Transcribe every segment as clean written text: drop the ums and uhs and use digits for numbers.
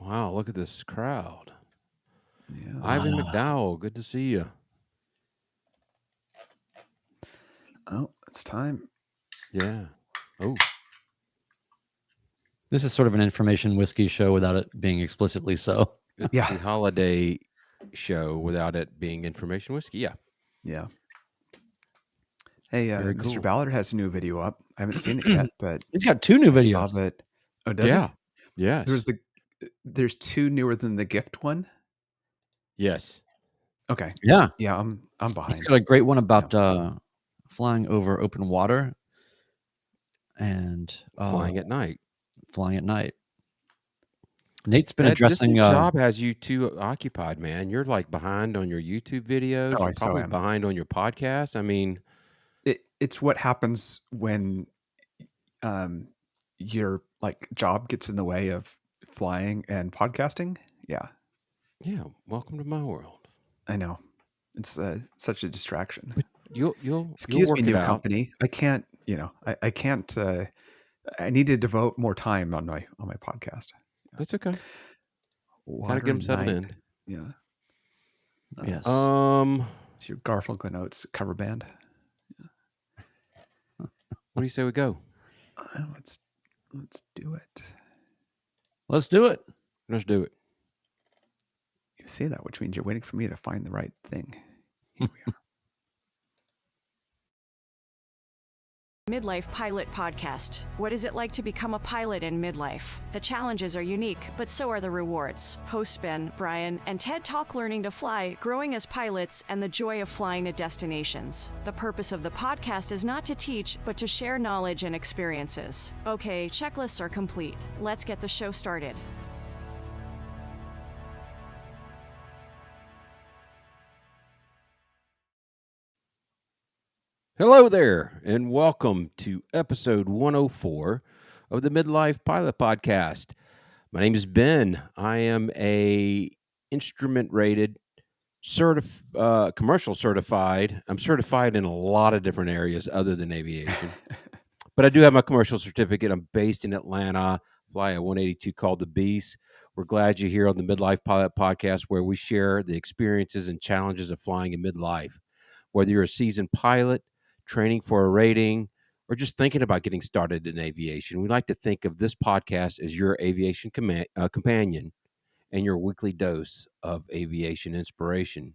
Wow, look at this crowd. Yeah. Ivan McDowell, good to see you. Oh, it's time. Yeah. Oh, This is sort of an information whiskey show without it being explicitly so. it's Yeah. the holiday show without it being information whiskey. Yeah. Yeah. Hey, Very Mr. cool. Ballard has a new video up. I haven't seen it yet, but He's got 2 new I saw videos. that. Oh, does Yeah. he? Yes. There's 2 newer than the gift one. Yes. Okay. Yeah. Yeah, I'm behind. He's got a great one about flying over open water and Flying at night. Flying at night. Nate's been This addressing new job has you too occupied, man. You're like behind on your YouTube videos. Oh, I You're so probably am. behind on your podcast. I mean, It's what happens when your like job gets in the way of flying and podcasting. Yeah, yeah. Welcome to my world. I know. It's such a distraction. But you'll Excuse work me, new it out. company. I can't. I can't. I need to devote more time on my podcast. That's okay. Water Gotta get them settled Night. in. Yeah. Yes. It's your Garfunkel Oates cover band. What do you say we go? Let's do it. Let's do it. Let's do it. You say that, which means you're waiting for me to find the right thing. Here we are. Midlife Pilot Podcast. What is it like to become a pilot in midlife? The challenges are unique, but so are the rewards. Hosts Ben, Brian, and Ted talk learning to fly, growing as pilots, and the joy of flying to destinations. The purpose of the podcast is not to teach, but to share knowledge and experiences. Okay, checklists are complete. Let's get the show started. Hello there, and welcome to episode 104 of the Midlife Pilot Podcast. My name is Ben. I am a instrument-rated, commercial certified. I'm certified in a lot of different areas other than aviation, but I do have my commercial certificate. I'm based in Atlanta, fly a 182 called the Beast. We're glad you're here on the Midlife Pilot Podcast, where we share the experiences and challenges of flying in midlife. Whether you're a seasoned pilot, training for a rating, or just thinking about getting started in aviation, we like to think of this podcast as your aviation companion and your weekly dose of aviation inspiration.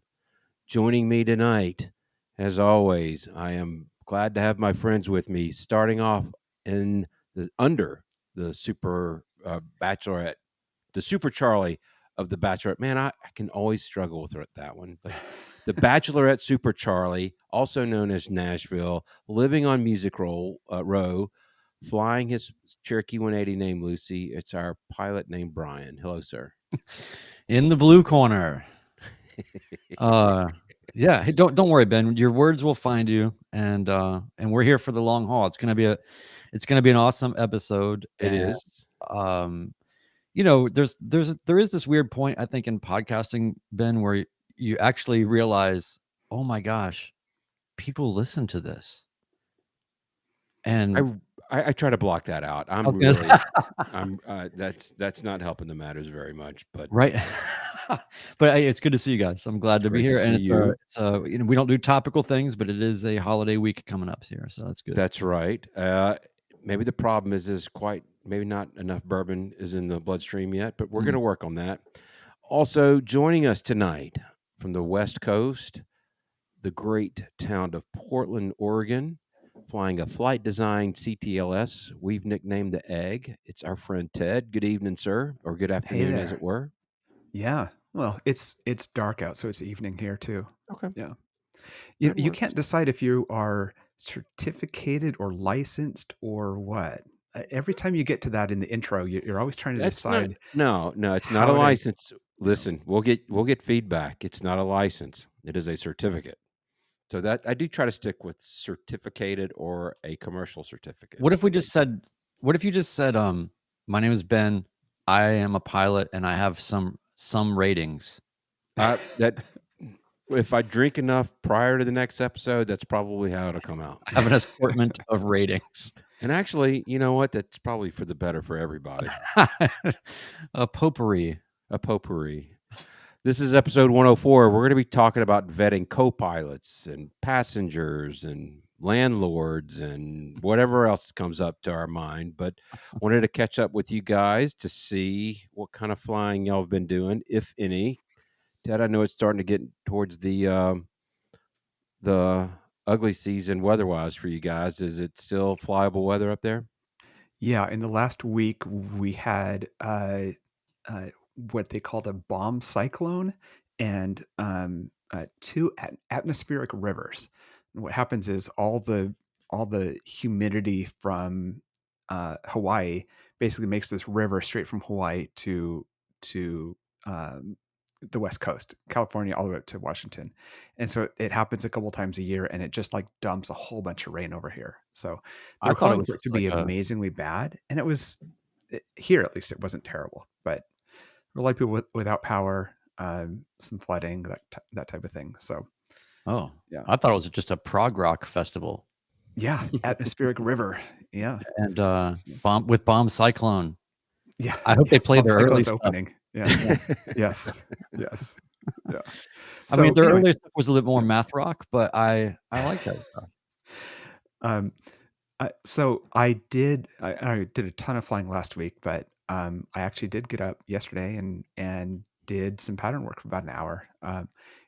Joining me tonight, as always, I am glad to have my friends with me, starting off under the super bachelorette, the super Charlie of the Bachelorette. Man, I can always struggle with that one, but the Bachelorette Super Charlie, also known as Nashville, living on Music Row, flying his Cherokee 180 named Lucy. It's our pilot named Brian. Hello, sir. In the blue corner. Yeah. Hey, don't worry, Ben. Your words will find you, and we're here for the long haul. It's gonna be an awesome episode. It is. There is this weird point, I think, in podcasting, Ben, where you actually realize, oh my gosh, people listen to this. And I try to block that out. That's not helping the matters very much, but right. But it's good to see you guys. I'm glad to be here. And it's we don't do topical things, but it is a holiday week coming up here, so that's good. That's right. Maybe the problem is maybe not enough bourbon is in the bloodstream yet, but we're going to work on that. Also joining us tonight from the West Coast, the great town of Portland, Oregon, flying a flight design CTLS we've nicknamed the Egg. It's our friend Ted. Good evening, sir, or good afternoon, as it were. Yeah. Well, it's dark out, so it's evening here too. Okay. Yeah. You can't decide if you are certificated or licensed or what. Every time you get to that in the intro, you're always trying to decide. No, it's not a license. Listen, we'll get feedback. It's not a license. It is a certificate. So that I do try to stick with certificated or a commercial certificate. What if you just said, my name is Ben, I am a pilot, and I have some ratings? That if I drink enough prior to the next episode, that's probably how it'll come out. I have an assortment of ratings. And actually, you know what? That's probably for the better for everybody. A potpourri. A potpourri. This is episode 104. We're going to be talking about vetting co-pilots and passengers and landlords and whatever else comes up to our mind. But wanted to catch up with you guys to see what kind of flying y'all have been doing, if any. Ted, I know it's starting to get towards the ugly season weather-wise for you guys. Is it still flyable weather up there? Yeah, in the last week we had uh, what they called a bomb cyclone and two atmospheric rivers. And what happens is all the humidity from Hawaii basically makes this river straight from Hawaii to um, the West Coast, California, all the way up to Washington. And so it happens a couple times a year, and it just like dumps a whole bunch of rain over here. So I they're thought it calling was for it just to like be a amazingly bad, and it was here at least. It wasn't terrible, but a lot of people without power, some flooding, that type of thing. So oh, yeah, I thought it was just a prog rock festival. yeah, atmospheric river, yeah, And bomb cyclone. yeah, I hope yeah. they play Bomb their early Cyclone's stuff. opening. Yeah, Yeah. yes, yes, yeah. I mean, So their anyway, earlier stuff was a little more math rock, but I like that stuff. um, so I did a ton of flying last week, but I actually did get up yesterday and did some pattern work for about an hour.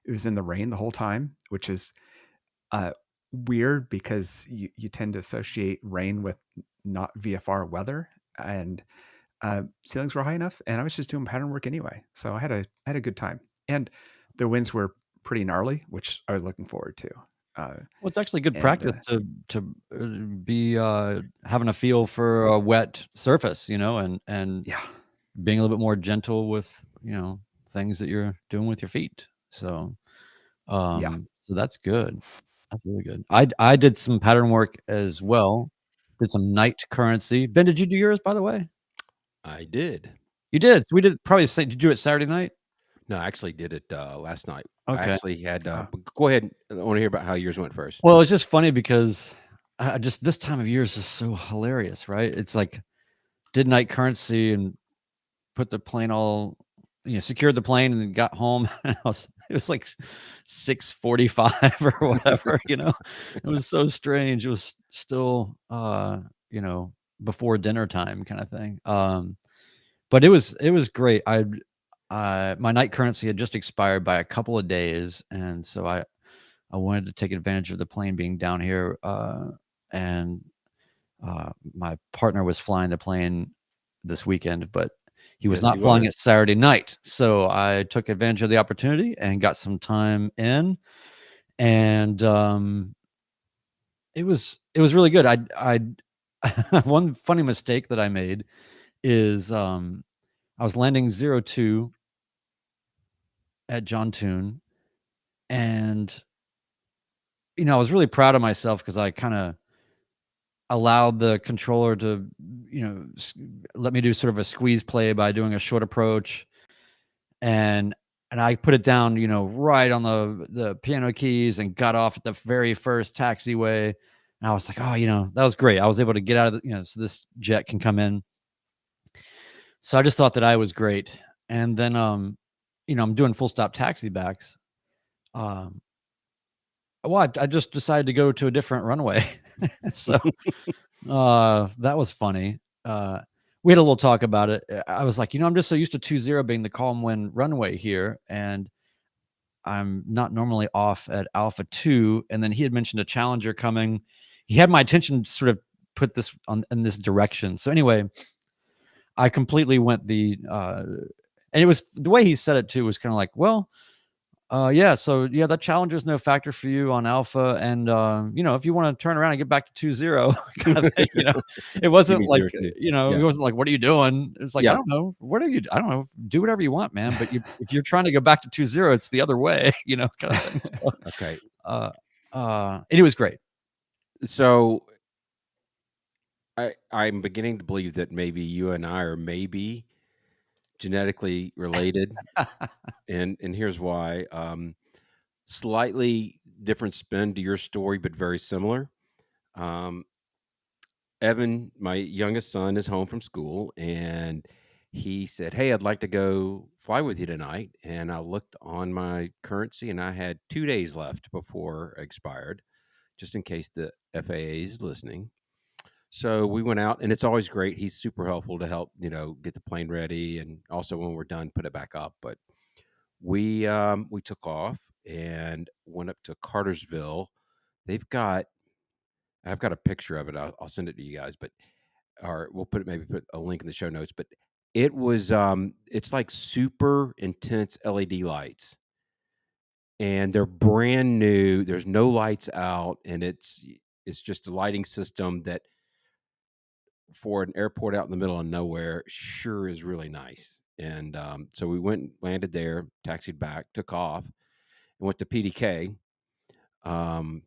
It was in the rain the whole time, which is uh, weird because you tend to associate rain with not VFR weather, and ceilings were high enough, and I was just doing pattern work anyway, so I had a good time, and the winds were pretty gnarly, which I was looking forward to. Well, it's actually good And practice to be having a feel for a wet surface, and yeah, being a little bit more gentle with things that you're doing with your feet. So yeah. so that's good. That's really good. I did some pattern work as well. Did some night currency. Ben, did you do yours, by the way? I did. You did. So we did probably say. Did you do it Saturday night? No, I actually did it last night. I Okay. actually had. Uh, Go ahead. I want to hear about how yours went first. Well, it's just funny because just this time of year is just so hilarious, right? It's like did night currency and put the plane all, secured the plane and then got home. And it was like 6:45 or whatever. It was so strange. It was still, before dinner time kind of thing. But it was great. My night currency had just expired by a couple of days, and so I wanted to take advantage of the plane being down here. And my partner was flying the plane this weekend, but he was Yes, not he flying it was. Saturday night. So I took advantage of the opportunity and got some time in, and it was really good. I one funny mistake that I made is I was landing 02 at John Tune, and I was really proud of myself because I kind of allowed the controller to, let me do sort of a squeeze play by doing a short approach, and I put it down, right on the piano keys and got off at the very first taxiway. And I was like, oh, that was great. I was able to get out of so this jet can come in. So I just thought that I was great. And then, I'm doing full stop taxi backs. Well, I just decided to go to a different runway. So that was funny. We had a little talk about it. I was like, I'm just so used to 20 being the calm wind runway here, and I'm not normally off at Alpha 2. And then he had mentioned a Challenger coming. He had my attention sort of put this in this direction. So anyway, I completely went and it was the way he said it too was kind of like, well, yeah, so yeah, that Challenger is no factor for you on Alpha, and if you want to turn around and get back to 20 kind of thing, it wasn't like, Yeah. it wasn't like, what are you doing? It's like, Yeah. I don't know, I don't know, do whatever you want, man. But if you're trying to go back to 20, it's the other way, kind of thing. So, Okay. and it was great. So I'm beginning to believe that maybe you and I are maybe genetically related, and here's why. Slightly different spin to your story, but very similar. Um, Evan, my youngest son, is home from school, and he said, "Hey, I'd like to go fly with you tonight." And I looked on my currency, and I had 2 days left before it expired, just in case the FAA is listening. So we went out, and it's always great. He's super helpful to help, get the plane ready, and also when we're done, put it back up. But we took off and went up to Cartersville. They've got I've got a picture of it. I'll send it to you guys, but or we'll maybe put a link in the show notes. But it's like super intense LED lights, and they're brand new. There's no lights out, and it's just a lighting system that for an airport out in the middle of nowhere sure is really nice. And so we went and landed there, taxied back, took off, and went to PDK. And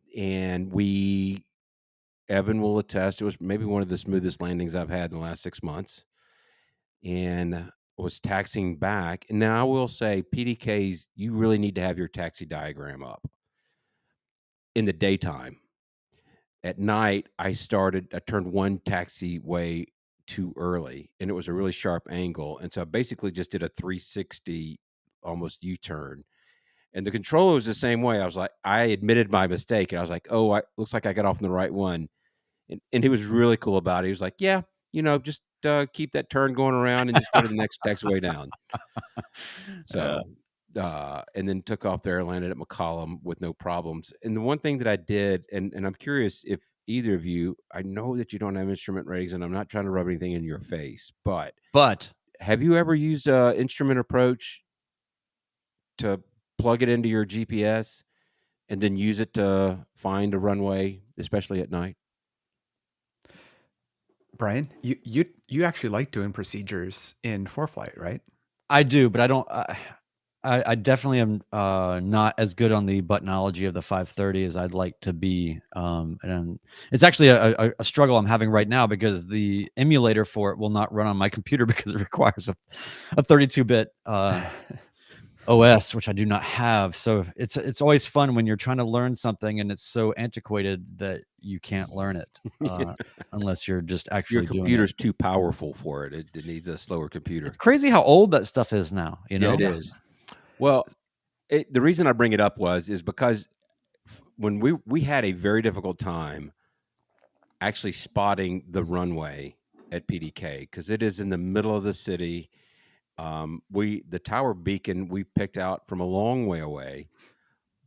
Evan will attest, it was maybe one of the smoothest landings I've had in the last 6 months. And was taxiing back. And now I will say, PDKs, you really need to have your taxi diagram up in the daytime. At night, I turned one taxiway too early, and it was a really sharp angle. And so I basically just did a 360 almost U-turn. And the controller was the same way. I admitted my mistake, and I was like, oh, looks like I got off on the right one. And he was really cool about it. He was like, yeah, just keep that turn going around and just go to the next taxiway down. So, and then took off there, landed at McCollum with no problems. And the one thing that I did, and I'm curious if either of you, I know that you don't have instrument ratings, and I'm not trying to rub anything in your face, but have you ever used a instrument approach to plug it into your GPS and then use it to find a runway, especially at night? Brian, you actually like doing procedures in ForeFlight, right? I do, but I don't. I definitely am not as good on the buttonology of the 530 as I'd like to be. And it's actually a struggle I'm having right now because the emulator for it will not run on my computer because it requires a 32-bit OS, which I do not have. So it's always fun when you're trying to learn something and it's so antiquated that you can't learn it unless you're just actually your computer's too powerful for it. It needs a slower computer. It's crazy how old that stuff is now. Yeah, it is. Well, the reason I bring it up is because when we had a very difficult time actually spotting the runway at PDK because it is in the middle of the city. The tower beacon we picked out from a long way away,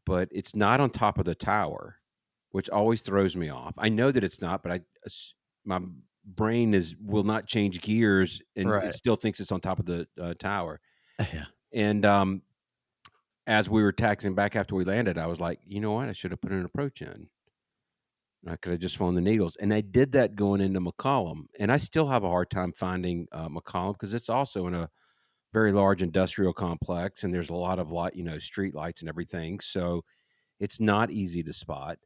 but it's not on top of the tower, which always throws me off. I know that it's not, but my brain will not change gears, and it still thinks it's on top of the tower. Yeah. And as we were taxiing back after we landed, I was like, you know what? I should have put an approach in. I could have just phoned the Needles. And I did that going into McCollum. And I still have a hard time finding McCollum because it's also in a very large industrial complex. And there's a lot of street lights and everything. So it's not easy to spot.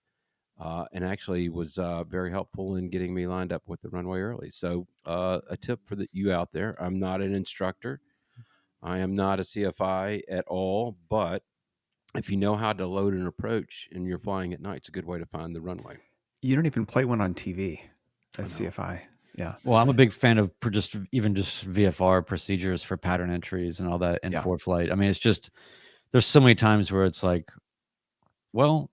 And actually was very helpful in getting me lined up with the runway early. So a tip for you out there. I'm not an instructor. I am not a CFI at all, but if you know how to load an approach and you're flying at night, it's a good way to find the runway. You don't even play one on TV as CFI. Yeah. Well, I'm a big fan of just VFR procedures for pattern entries and all that in ForeFlight. I mean, it's just, there's so many times where it's like, well,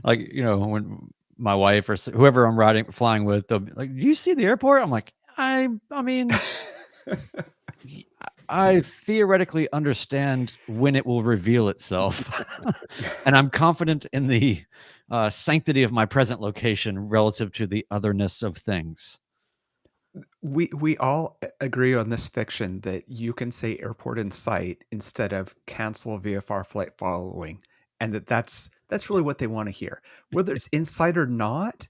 like, when my wife or whoever I'm flying with, they'll be like, do you see the airport? I'm like, I mean, I theoretically understand when it will reveal itself. And I'm confident in the sanctity of my present location relative to the otherness of things. We all agree on this fiction that you can say airport in sight instead of cancel VFR flight following, and that's really what they want to hear. Whether it's in sight or not,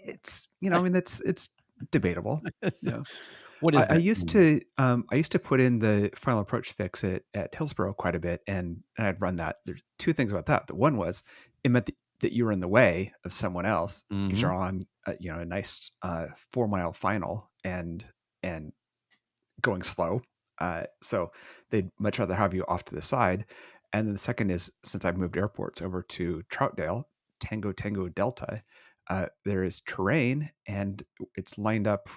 it's I mean it's debatable. What is I used to put in the final approach fix at Hillsborough quite a bit, and I'd run that. There's two things about that. The one was it meant that you were in the way of someone else because you're on a nice 4-mile final and going slow. So they'd much rather have you off to the side. And then the second is, since I've moved airports over to Troutdale, Tango Delta, there is terrain, and it's lined up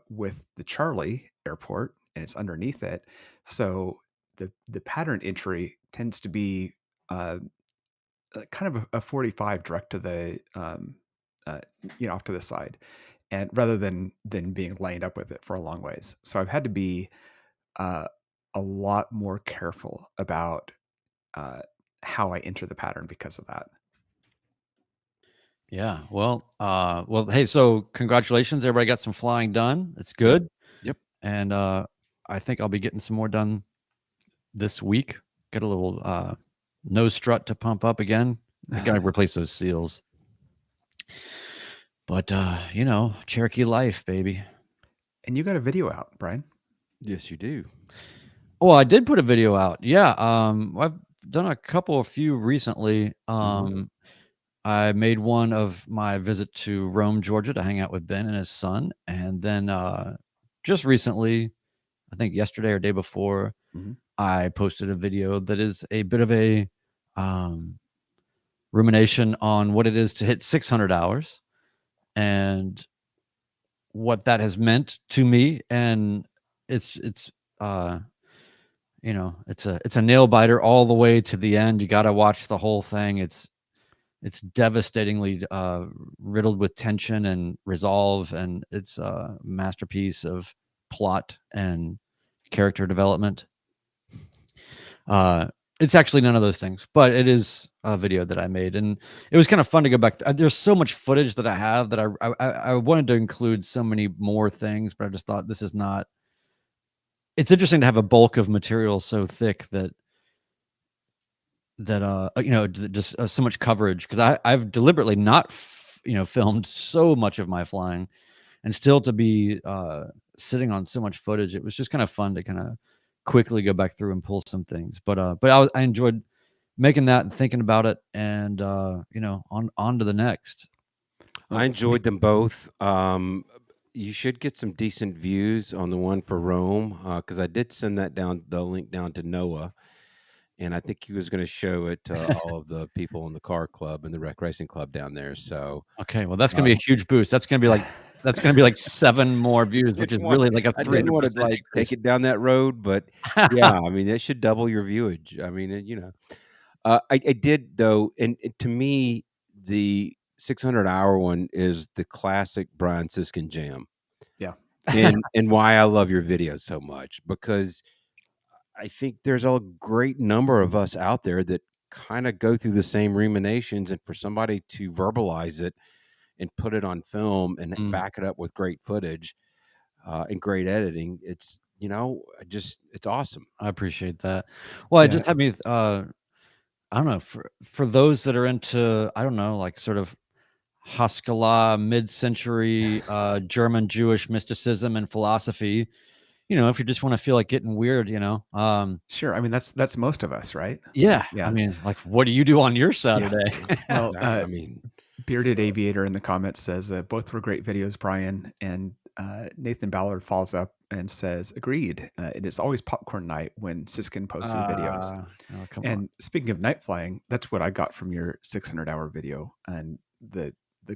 with the Charlie airport, and it's underneath it. So the pattern entry tends to be kind of a 45 direct to the uh, off to the side, and rather than being lined up with it for a long ways. So I've had to be uh, a lot more careful about uh, how I enter the pattern because of that. Yeah. Well, hey, so congratulations. Everybody got some flying done. It's good. Yep. And I think I'll be getting some more done this week. Get a little nose strut to pump up again. I gotta replace those seals. But Cherokee life, baby. And you got a video out, Brian. Yes, you do. Oh, I did put a video out. Yeah. I've done a few recently. I made one of my visit to Rome, Georgia to hang out with Ben and his son. And then just recently, I think yesterday or day before, I posted a video that is a bit of a rumination on what it is to hit 600 hours and what that has meant to me. And it's it's a nail biter all the way to the end. You got to watch the whole thing. It's devastatingly riddled with tension and resolve, and it's a masterpiece of plot and character development. It's actually none of those things, but it is a video that I made, and it was kind of fun to go back. There's so much footage that I have that I wanted to include so many more things, but I just thought this is not. It's interesting to have a bulk of material so thick that just so much coverage, because I've deliberately not filmed so much of my flying, and still to be sitting on so much footage. It was just kind of fun to kind of quickly go back through and pull some things. But I enjoyed making that and thinking about it, and on to the next. I enjoyed them both. You should get some decent views on the one for Rome, because I did send the link down to Noah, and I think he was going to show it to all of the people in the car club and the rec racing club down there. So okay, well, that's going to be a huge boost. That's going to be like 7 more views, which is really like a 300% I didn't want to take it down that road, but yeah, I mean, that should double your viewage. I mean, I did though, and to me, the 600-hour one is the classic Brian Siskin jam. Yeah. and why I love your videos so much, because I think there's a great number of us out there that kind of go through the same ruminations, and for somebody to verbalize it and put it on film and back it up with great footage and great editing, it's awesome. I appreciate that. Well, it just had me I don't know, for those that are into, I don't know, like sort of Haskalah mid-century German Jewish mysticism and philosophy, if you just want to feel like getting weird, Sure. I mean, that's most of us, right? Yeah. Yeah. I mean, like, what do you do on your Saturday? Well, I mean, Bearded Aviator in the comments says both were great videos, Brian. And Nathan Ballard follows up and says, agreed. It is always popcorn night when Siskin posts his videos. Oh, come And on. speaking of night flying, that's what I got from your 600-hour video. And the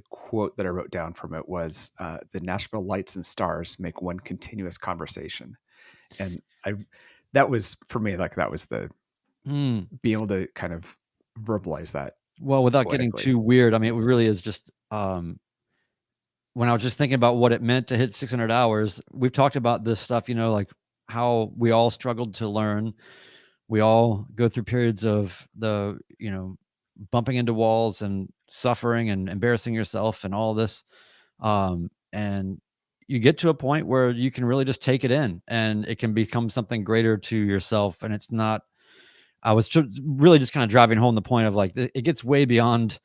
quote that I wrote down from it was, the Nashville lights and stars make one continuous conversation. And that was, for me, like that was the being able to kind of verbalize that. Well, without getting too weird, I mean, it really is just when I was just thinking about what it meant to hit 600 hours, we've talked about this stuff, like how we all struggled to learn. We all go through periods of bumping into walls and suffering and embarrassing yourself and all this. And you get to a point where you can really just take it in, and it can become something greater to yourself. And it's not, I was really just kind of driving home the point of like, it gets way beyond.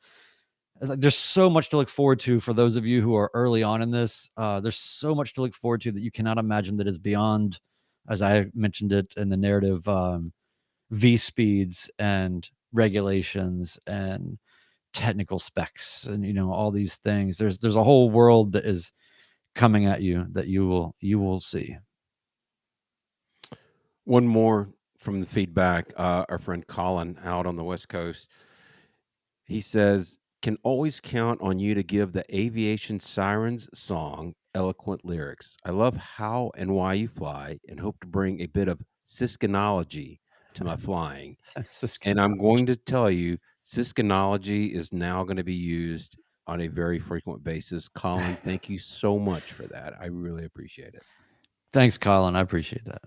Like, there's so much to look forward to for those of you who are early on in this. There's so much to look forward to that you cannot imagine, that is beyond, as I mentioned it in the narrative, V speeds and regulations and technical specs and all these things. There's a whole world that is coming at you that you will see. One more from the feedback, our friend Colin out on the West Coast. He says, can always count on you to give the Aviation Sirens song eloquent lyrics. I love how and why you fly and hope to bring a bit of Siskanology to my flying. And I'm going to tell you, Siskanology is now going to be used on a very frequent basis. Colin, thank you so much for that. I really appreciate it. Thanks, Colin. I appreciate that.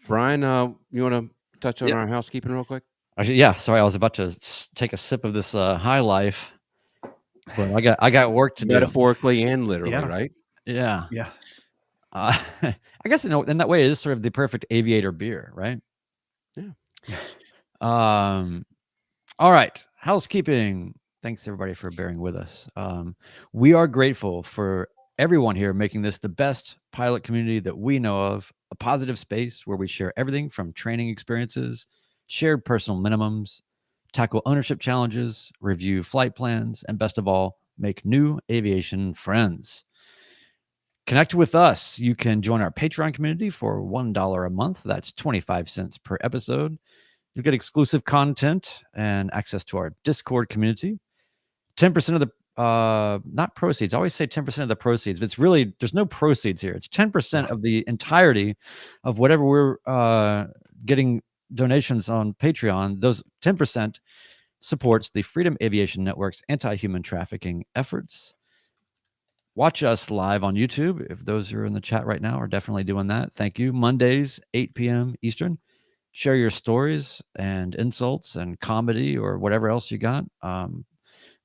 Brian, you want to touch on Yeah. our housekeeping real quick? Actually, yeah. Sorry, I was about to take a sip of this High Life, but I got work to do. Metaphorically and literally, Yeah. right? Yeah. Yeah. I guess in that way, it is sort of the perfect aviator beer, right? Yeah. All right. Housekeeping. Thanks everybody for bearing with us. We are grateful for everyone here making this the best pilot community that we know of, a positive space where we share everything from training experiences, shared personal minimums, tackle ownership challenges, review flight plans, and best of all, make new aviation friends. Connect with us. You can join our Patreon community for $1 a month. That's 25 cents per episode. You'll get exclusive content and access to our Discord community. 10% of the not proceeds. I always say 10% of the proceeds, but it's really, there's no proceeds here. It's 10% of the entirety of whatever we're getting donations on Patreon. Those 10% supports the Freedom Aviation Network's anti-human trafficking efforts. Watch us live on YouTube. If those who are in the chat right now are definitely doing that, thank you. Mondays, 8 p.m. Eastern. Share your stories and insults and comedy or whatever else you got.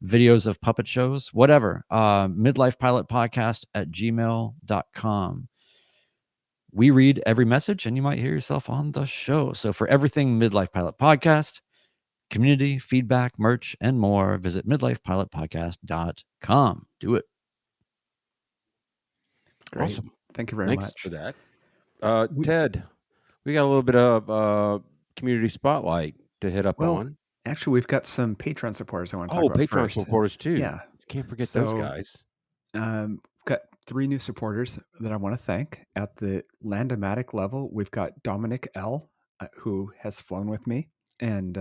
Videos of puppet shows, whatever. Midlife Pilot Podcast at gmail.com. We read every message and you might hear yourself on the show. So for everything Midlife Pilot Podcast, community, feedback, merch, and more, visit midlifepilotpodcast.com. Do it. Great. Awesome. Thank you very Thanks much for that. Ted, we got a little bit of community spotlight to hit up on. Actually, we've got some Patreon supporters I want to talk about Patreon first. supporters too. Yeah. Can't forget those guys. We've got 3 new supporters that I want to thank. At the Landomatic level, we've got Dominic L., who has flown with me. And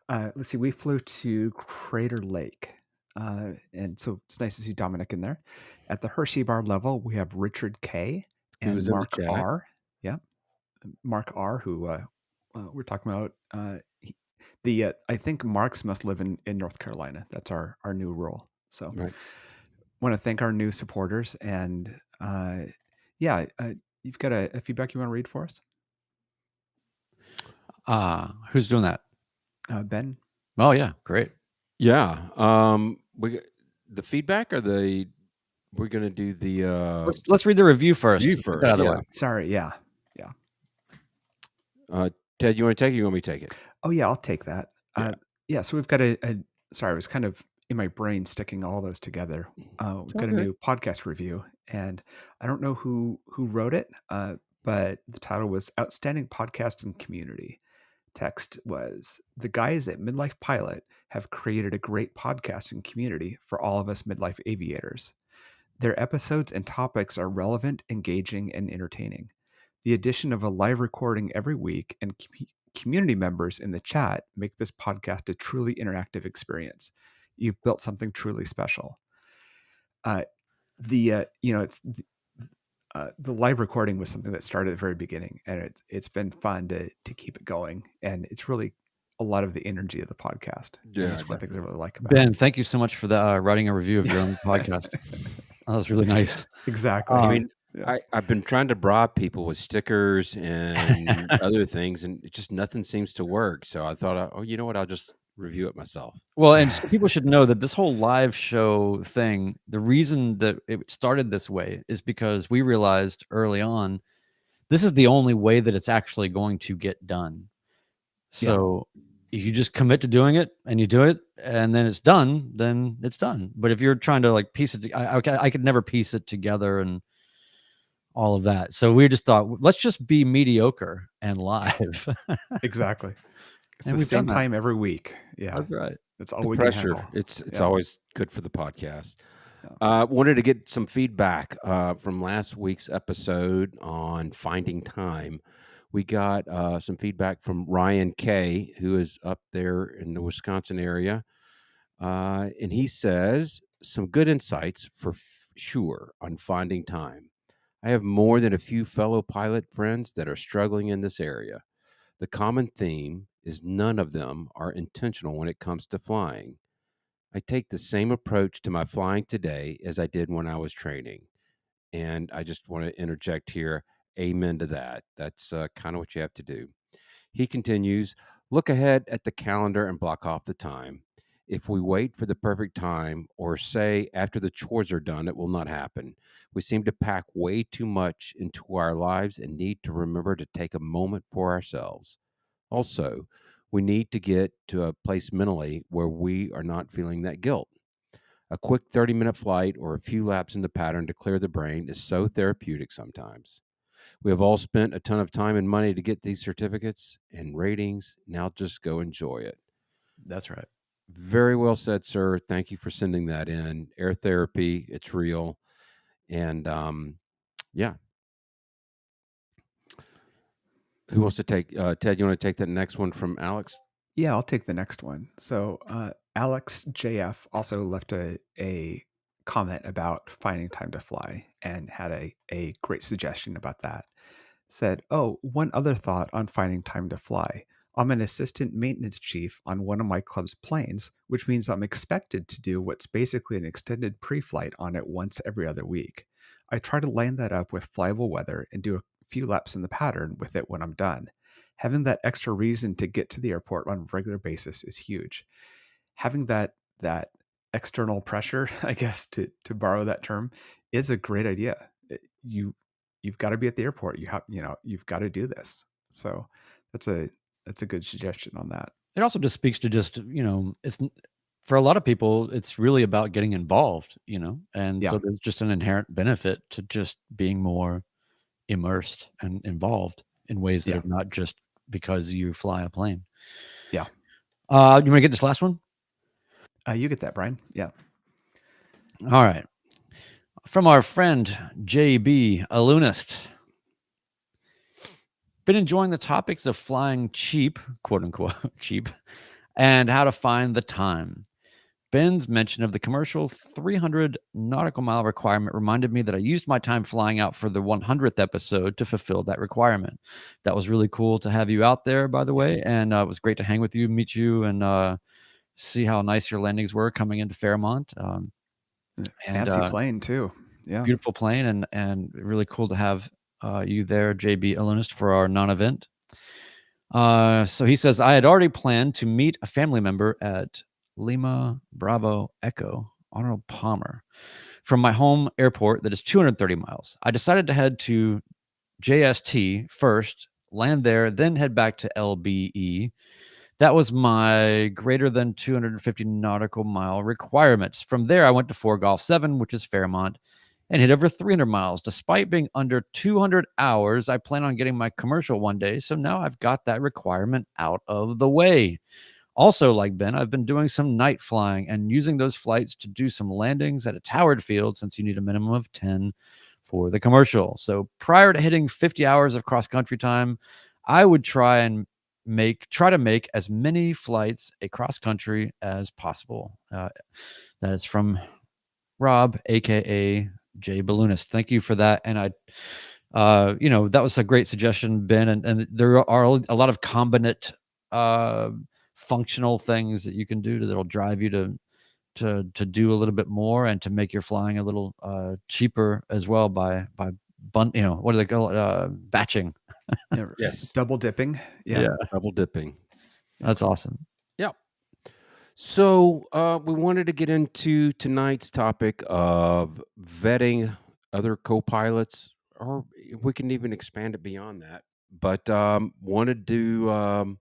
let's see, we flew to Crater Lake. And so it's nice to see Dominic in there. At the Hershey Bar level, we have Richard K. and Mark R. Yeah. Mark R., who we're talking about. I think Marks must live in North Carolina. That's our new role. So want to thank our new supporters. And you've got a feedback you want to read for us? Who's doing that? Ben. Oh, yeah. Great. Yeah. We the feedback or we're going to do the... Let's read the review first. Yeah. Sorry. Yeah. Ted, you want to take it or you want me to take it? Oh, yeah, I'll take that. So we've got sorry, I was kind of in my brain sticking all those together. We've got a new podcast review, and I don't know who wrote it, but the title was Outstanding Podcast and Community. Text was, the guys at Midlife Pilot have created a great podcasting community for all of us midlife aviators. Their episodes and topics are relevant, engaging, and entertaining. The addition of a live recording every week and community members in the chat make this podcast a truly interactive experience. You've built something truly special. The live recording was something that started at the very beginning, and it's been fun to keep it going, and it's really a lot of the energy of the podcast. Yeah, that's one of the things I really like about Ben, it. thank you so much for writing a review of your own podcast. That was really nice. Exactly. I mean, I've been trying to bribe people with stickers and other things, and just nothing seems to work. So I thought, you know what? I'll just review it myself. Well, and people should know that this whole live show thing, the reason that it started this way is because we realized early on, this is the only way that it's actually going to get done. So if you just commit to doing it and you do it and then it's done, then it's done. But if you're trying to like piece it, I could never piece it together and all of that. So we just thought, let's just be mediocre and live. Exactly. It's And the we've same done that. time every week. Yeah. That's right. It's all The we pressure. can handle. It's always good for the podcast. Wanted to get some feedback from last week's episode on finding time. We got some feedback from Ryan K., who is up there in the Wisconsin area. And he says some good insights for sure on finding time. I have more than a few fellow pilot friends that are struggling in this area. The common theme is none of them are intentional when it comes to flying. I take the same approach to my flying today as I did when I was training. And I just want to interject here, amen to that. That's kind of what you have to do. He continues, look ahead at the calendar and block off the time. If we wait for the perfect time or say after the chores are done, it will not happen. We seem to pack way too much into our lives and need to remember to take a moment for ourselves. Also, we need to get to a place mentally where we are not feeling that guilt. A quick 30-minute flight or a few laps in the pattern to clear the brain is so therapeutic sometimes. We have all spent a ton of time and money to get these certificates and ratings. Now just go enjoy it. That's right. Very well said, sir. Thank you for sending that in. Air therapy, it's real. And yeah. Who wants to take, Ted, you want to take that next one from Alex? Yeah, I'll take the next one. So Alex JF also left a comment about finding time to fly and had a great suggestion about that. Said, oh, one other thought on finding time to fly. I'm an assistant maintenance chief on one of my club's planes, which means I'm expected to do what's basically an extended pre-flight on it once every other week. I try to line that up with flyable weather and do a few laps in the pattern with it when I'm done. Having that extra reason to get to the airport on a regular basis is huge. Having that external pressure, I guess, to borrow that term, is a great idea. You've got to be at the airport. You've got to do this. So that's a good suggestion on that. It also just speaks to just, it's for a lot of people, it's really about getting involved, and Yeah. so there's just an inherent benefit to just being more immersed and involved in ways that Yeah. are not just because you fly a plane. Yeah. You want to get this last one? You get that, Brian. Yeah. All right. From our friend JB, a lunist. Been enjoying the topics of flying cheap, quote unquote, cheap, and how to find the time. Ben's mention of the commercial 300 nautical mile requirement reminded me that I used my time flying out for the 100th episode to fulfill that requirement. That was really cool to have you out there, by the way, and it was great to hang with you, meet you, and see how nice your landings were coming into Fairmont. Fancy plane too. Yeah. Beautiful plane, and really cool to have you there, JB Alunist, for our non-event. So he says, I had already planned to meet a family member at Lima Bravo Echo Arnold Palmer from my home airport that is 230 miles. I decided to head to JST first, land there, then head back to LBE. That was my greater than 250 nautical mile requirements. From there, I went to 4 Golf 7, which is Fairmont, and hit over 300 miles. Despite being under 200 hours, I plan on getting my commercial one day, so now I've got that requirement out of the way. Also, like Ben, I've been doing some night flying and using those flights to do some landings at a towered field since you need a minimum of 10 for the commercial. So prior to hitting 50 hours of cross-country time, I would try to make as many flights across country as possible. That is from Rob, aka Jay Balloonist. Thank you for that. And that was a great suggestion, Ben. And there are a lot of combinate functional things that you can do that'll drive you to do a little bit more and to make your flying a little cheaper as well by what do they call it? Batching. Yes. Double dipping. Yeah. Double dipping. That's awesome. Yep. So we wanted to get into tonight's topic of vetting other co-pilots, or we can even expand it beyond that. But wanted to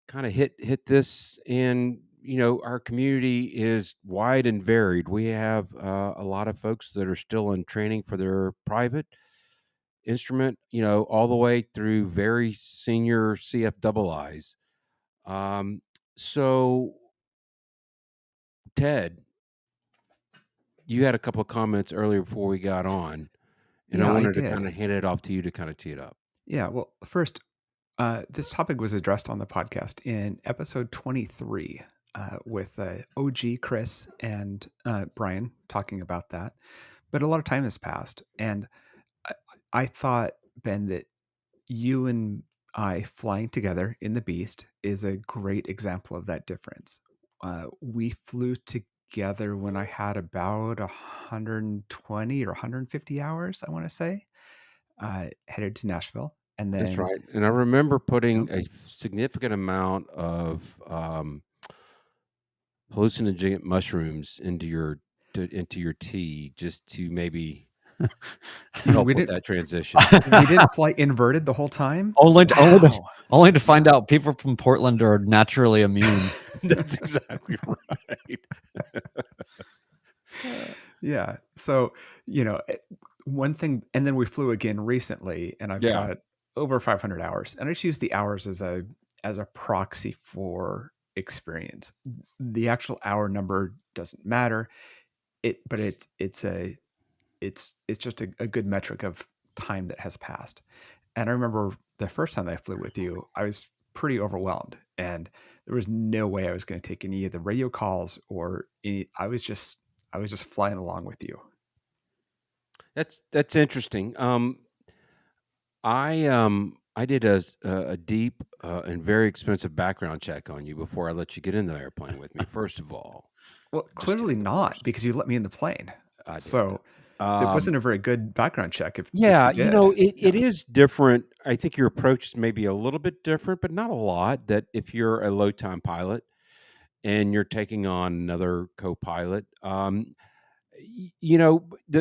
kind of hit this in. Our community is wide and varied. We have a lot of folks that are still in training for their private instrument, all the way through very senior CFIIs. So, Ted, you had a couple of comments earlier before we got on, and I Yeah, I wanted to did. kind of hand it off to you to kind of tee it up. Yeah. Well, first, this topic was addressed on the podcast in episode 23. with OG Chris and Brian talking about that. But a lot of time has passed, and I, I thought, Ben, that you and I flying together in the Beast is a great example of that difference. We flew together when I had about 120 or 150 hours, I want to say, headed to Nashville. And That's then, right. And I remember putting Yep. a significant amount of hallucinogenic mushrooms into your tea just to maybe help we with didn't that transition. we didn't fly inverted the whole time. only to, Wow. only to find out people from Portland are naturally immune. That's exactly right. Yeah. So, one thing, and then we flew again recently, and I've Yeah. got over 500 hours, and I just use the hours as a proxy for experience. The actual hour number doesn't matter. But it's just a good metric of time that has passed. And I remember the first time I flew with you, I was pretty overwhelmed, and there was no way I was going to take any of the radio calls or any. I was just flying along with you. That's interesting. I did a deep and very expensive background check on you before I let you get in the airplane with me. First of all, Well, Just clearly kidding, of not, course. because you let me in the plane. I did. So it Um, wasn't a very good background check. If yeah, you did, it is different. I think your approach is maybe a little bit different, but not a lot. That if you're a low time pilot and you're taking on another co-pilot,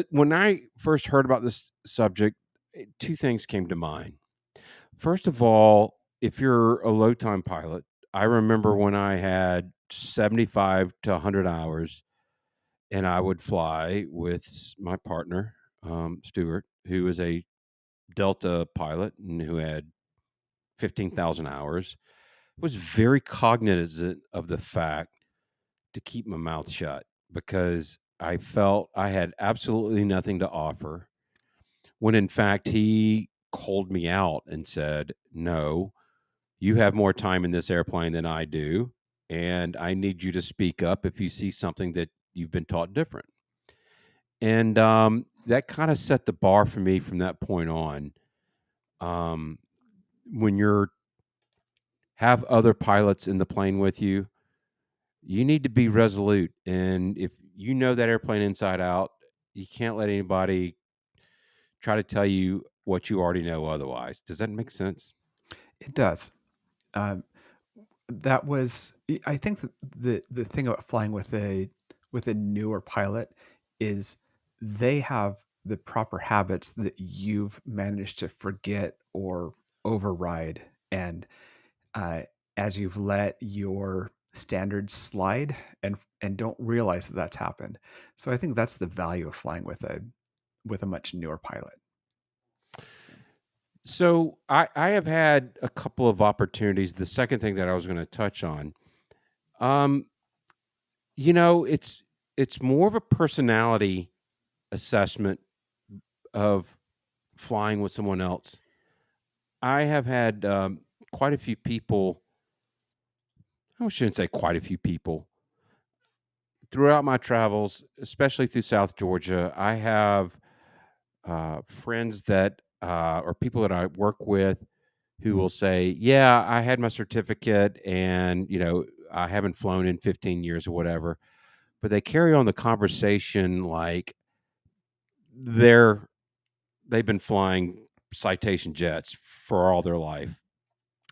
when I first heard about this subject, two things came to mind. First of all, if you're a low time pilot, I remember when I had 75 to 100 hours and I would fly with my partner, Stuart, who is a Delta pilot and who had 15,000 hours, was very cognizant of the fact to keep my mouth shut because I felt I had absolutely nothing to offer. When in fact, he called me out and said, "No, you have more time in this airplane than I do. And I need you to speak up if you see something that you've been taught different." And that kind of set the bar for me from that point on. Um, when you're have other pilots in the plane with you, you need to be resolute. And if you know that airplane inside out, you can't let anybody try to tell you what you already know otherwise. Does that make sense? it does. Um, that was, I think that the thing about flying with a newer pilot is they have the proper habits that you've managed to forget or override, and uh, as you've let your standards slide and don't realize that that's happened. So I think that's the value of flying with a much newer pilot. So I have had a couple of opportunities. The second thing that I was going to touch on, um, it's more of a personality assessment of flying with someone else. I have had quite a few people. I shouldn't say quite a few people throughout my travels, especially through South Georgia. I have friends that or people that I work with who will say, "Yeah, I had my certificate, and I haven't flown in 15 years or whatever," but they carry on the conversation like they're they've been flying Citation jets for all their life,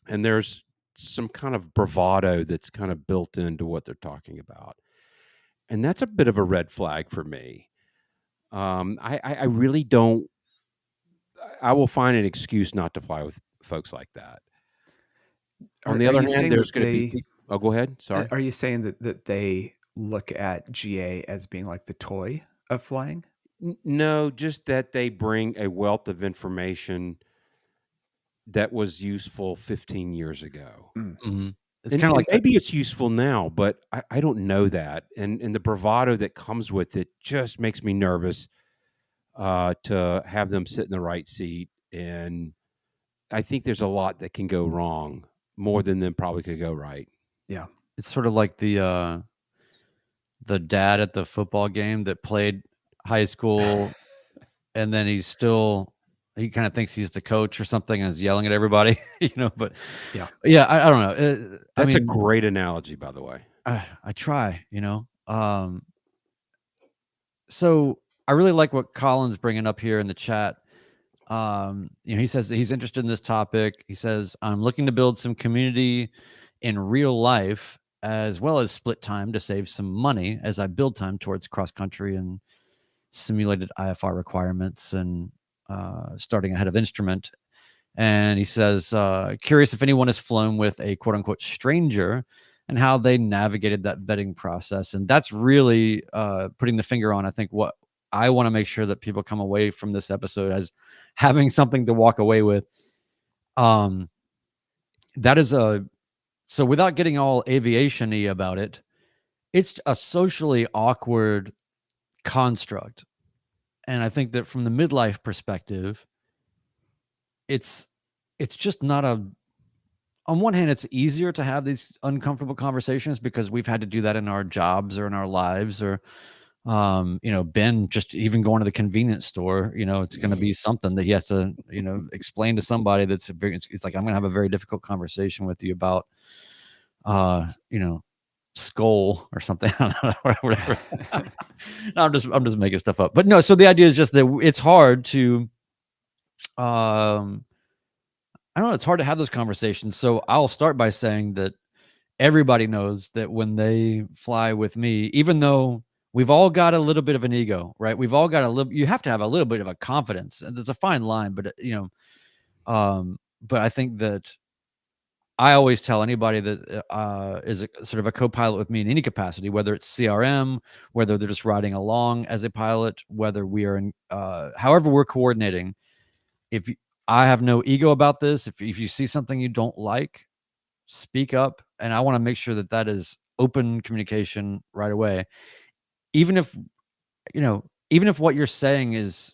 and there's some kind of bravado that's kind of built into what they're talking about, and that's a bit of a red flag for me. I really don't. I will find an excuse not to fly with folks like that. On the Are other you hand, saying there's that going to be they people. Oh, go ahead. Sorry. are you saying that they look at GA as being like the toy of flying? No, just that they bring a wealth of information that was useful 15 years ago. Mm. Mhm. It's And, kind of and like maybe it's useful now, but I don't know that. And the bravado that comes with it just makes me nervous to have them sit in the right seat. And I think there's a lot that can go wrong more than probably could go right. Yeah. it's sort of like the dad at the football game that played high school, and then he kind of thinks he's the coach or something and is yelling at everybody, but Yeah. yeah, I don't know. I That's a mean, great analogy, by the way. I try, so I really like what Colin's bringing up here in the chat. He says that he's interested in this topic. He says, I'm looking to build some community in real life as well as split time to save some money as I build time towards cross country and simulated IFR requirements and starting ahead of instrument. And he says, curious if anyone has flown with a quote unquote stranger and how they navigated that vetting process. And that's really putting the finger on, I think, what I want to make sure that people come away from this episode as having something to walk away with. That is so without getting all aviation-y about it, it's a socially awkward construct. And I think that from the midlife perspective, it's just not on one hand, it's easier to have these uncomfortable conversations because we've had to do that in our jobs or in our lives or, Ben just even going to the convenience store, it's going to be something that he has to, explain to somebody it's like, I'm going to have a very difficult conversation with you about, skull or something. I don't know, whatever. No, I'm just making stuff up, but no. So the idea is just that it's hard to, I don't know. It's hard to have those conversations. So I'll start by saying that everybody knows that when they fly with me, even though we've all got a little bit of an ego, right? We've all got you have to have a little bit of a confidence. And it's a fine line, but but I think that I always tell anybody that is sort of a co-pilot with me in any capacity, whether it's CRM, whether they're just riding along as a pilot, whether we are in, however we're coordinating, I have no ego about this. If you see something you don't like, speak up. And I want to make sure that that is open communication right away. Even if, even if what you're saying is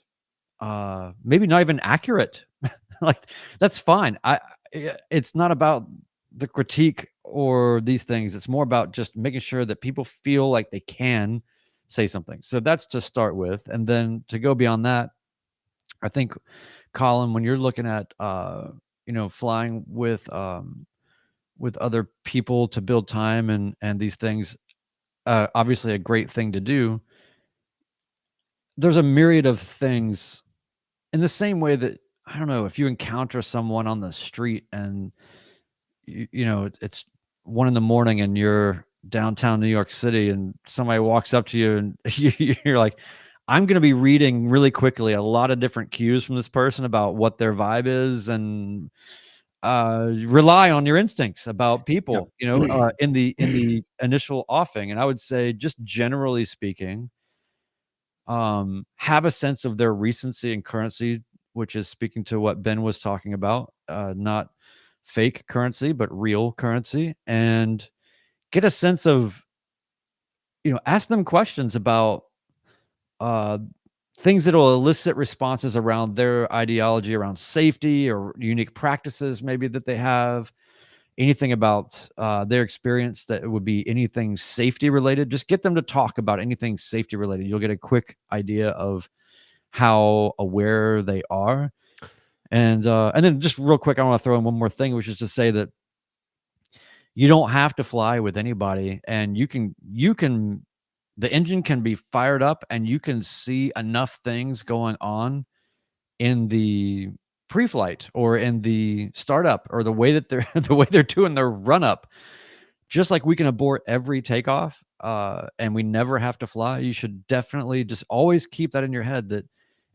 maybe not even accurate, like that's fine. It's not about the critique or these things. It's more about just making sure that people feel like they can say something. So that's to start with. And then to go beyond that, I think, Colin, when you're looking at flying with other people to build time and these things, obviously a great thing to do. There's a myriad of things in the same way that, I don't know, if you encounter someone on the street and it's 1 a.m. and you're downtown New York City and somebody walks up to you and you're like, I'm going to be reading really quickly a lot of different cues from this person about what their vibe is and rely on your instincts about people, in the initial offing. And I would say, just generally speaking, have a sense of their recency and currency, which is speaking to what Ben was talking about, not fake currency, but real currency, and get a sense of, ask them questions about things that will elicit responses around their ideology, around safety or unique practices maybe that they have, anything about their experience that would be anything safety related. Just get them to talk about anything safety related. You'll get a quick idea of how aware they are. And then just real quick, I want to throw in one more thing, which is to say that you don't have to fly with anybody, and you can the engine can be fired up and you can see enough things going on in the pre-flight or in the startup or the way that they're doing their run up, just like we can abort every takeoff and we never have to fly. You should definitely just always keep that in your head, that